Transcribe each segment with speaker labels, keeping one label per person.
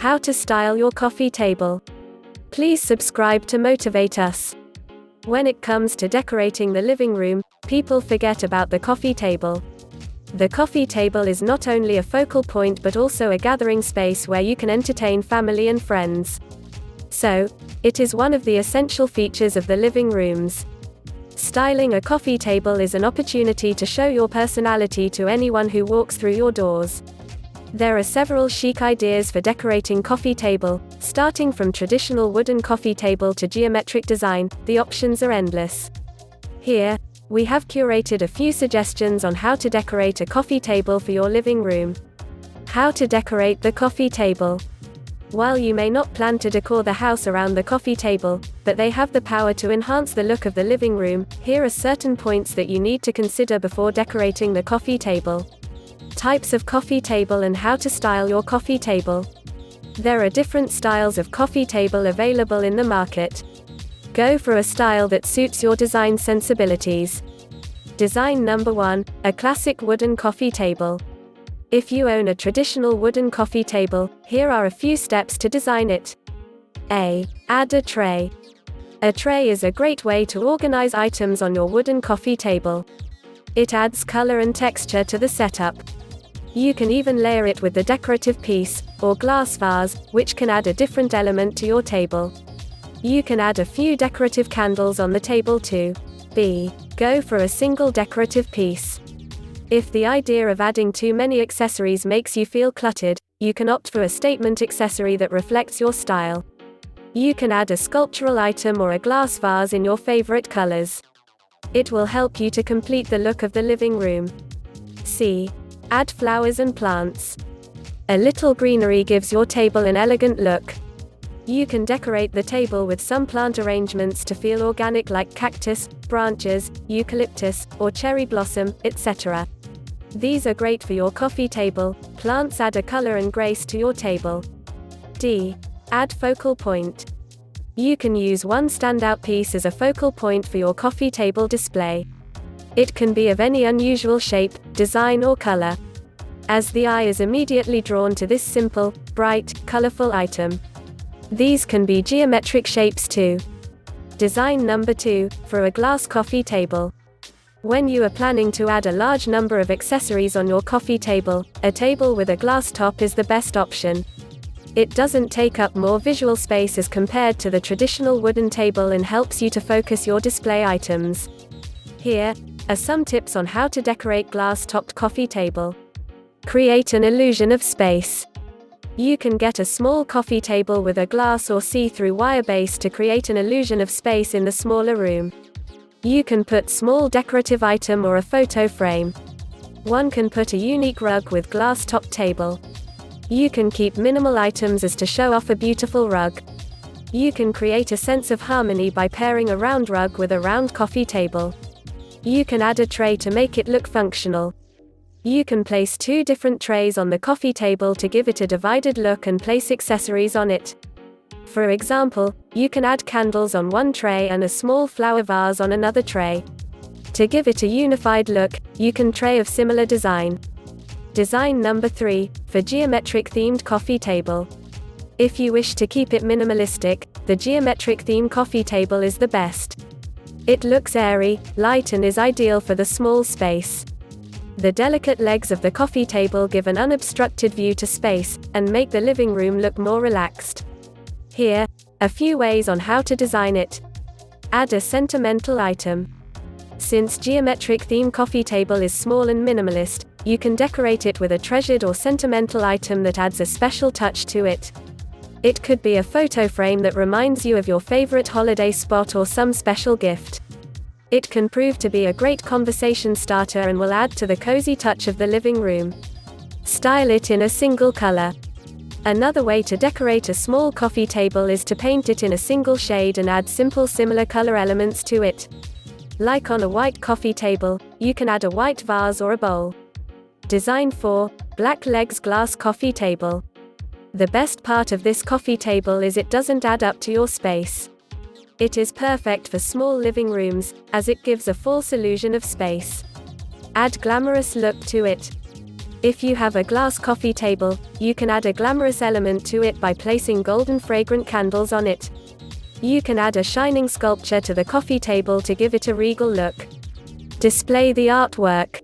Speaker 1: How to style your coffee table. Please subscribe to motivate us. When it comes to decorating the living room, people forget about the coffee table. The coffee table is not only a focal point but also a gathering space where you can entertain family and friends. So, it is one of the essential features of the living rooms. Styling a coffee table is an opportunity to show your personality to anyone who walks through your doors. There are several chic ideas for decorating coffee table, starting from traditional wooden coffee table to geometric design. The options are endless. Here, we have curated a few suggestions on how to decorate a coffee table for your living room. How to decorate the coffee table. While you may not plan to decor the house around the coffee table, but they have the power to enhance the look of the living room, here are certain points that you need to consider before decorating the coffee table. Types of coffee table and how to style your coffee table. There are different styles of coffee table available in the market. Go for a style that suits your design sensibilities. Design number 1, a classic wooden coffee table. If you own a traditional wooden coffee table, here are a few steps to design it. A. Add a tray. A tray is a great way to organize items on your wooden coffee table. It adds color and texture to the setup. You can even layer it with the decorative piece, or glass vase, which can add a different element to your table. You can add a few decorative candles on the table too. B. Go for a single decorative piece. If the idea of adding too many accessories makes you feel cluttered, you can opt for a statement accessory that reflects your style. You can add a sculptural item or a glass vase in your favorite colors. It will help you to complete the look of the living room. C. Add flowers and plants. A little greenery gives your table an elegant look. You can decorate the table with some plant arrangements to feel organic, like cactus, branches, eucalyptus, or cherry blossom, etc. These are great for your coffee table. Plants add a color and grace to your table. D. Add focal point. You can use one standout piece as a focal point for your coffee table display. It can be of any unusual shape, design or color, as the eye is immediately drawn to this simple, bright, colorful item. These can be geometric shapes too. Design number 2, for a glass coffee table. When you are planning to add a large number of accessories on your coffee table, a table with a glass top is the best option. It doesn't take up more visual space as compared to the traditional wooden table and helps you to focus your display items. Here are some tips on how to decorate glass-topped coffee table. Create an illusion of space. You can get a small coffee table with a glass or see-through wire base to create an illusion of space in the smaller room. You can put small decorative item or a photo frame. One can put a unique rug with glass-top table. You can keep minimal items as to show off a beautiful rug. You can create a sense of harmony by pairing a round rug with a round coffee table. You can add a tray to make it look functional. You can place 2 different trays on the coffee table to give it a divided look and place accessories on it. For example, you can add candles on one tray and a small flower vase on another tray. To give it a unified look, you can tray of similar design. Design number 3, for geometric themed coffee table. If you wish to keep it minimalistic, the geometric theme coffee table is the best. It looks airy, light and is ideal for the small space. The delicate legs of the coffee table give an unobstructed view to space, and make the living room look more relaxed. Here, a few ways on how to design it. Add a sentimental item. Since geometric theme coffee table is small and minimalist, you can decorate it with a treasured or sentimental item that adds a special touch to it. It could be a photo frame that reminds you of your favorite holiday spot or some special gift. It can prove to be a great conversation starter and will add to the cozy touch of the living room. Style it in a single color. Another way to decorate a small coffee table is to paint it in a single shade and add simple similar color elements to it. Like on a white coffee table, you can add a white vase or a bowl. Design 4, black legs glass coffee table. The best part of this coffee table is it doesn't add up to your space. It is perfect for small living rooms, as it gives a false illusion of space. Add glamorous look to it. If you have a glass coffee table, you can add a glamorous element to it by placing golden fragrant candles on it. You can add a shining sculpture to the coffee table to give it a regal look. Display the artwork.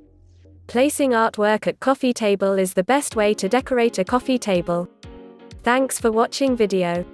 Speaker 1: Placing artwork at coffee table is the best way to decorate a coffee table. Thanks for watching video.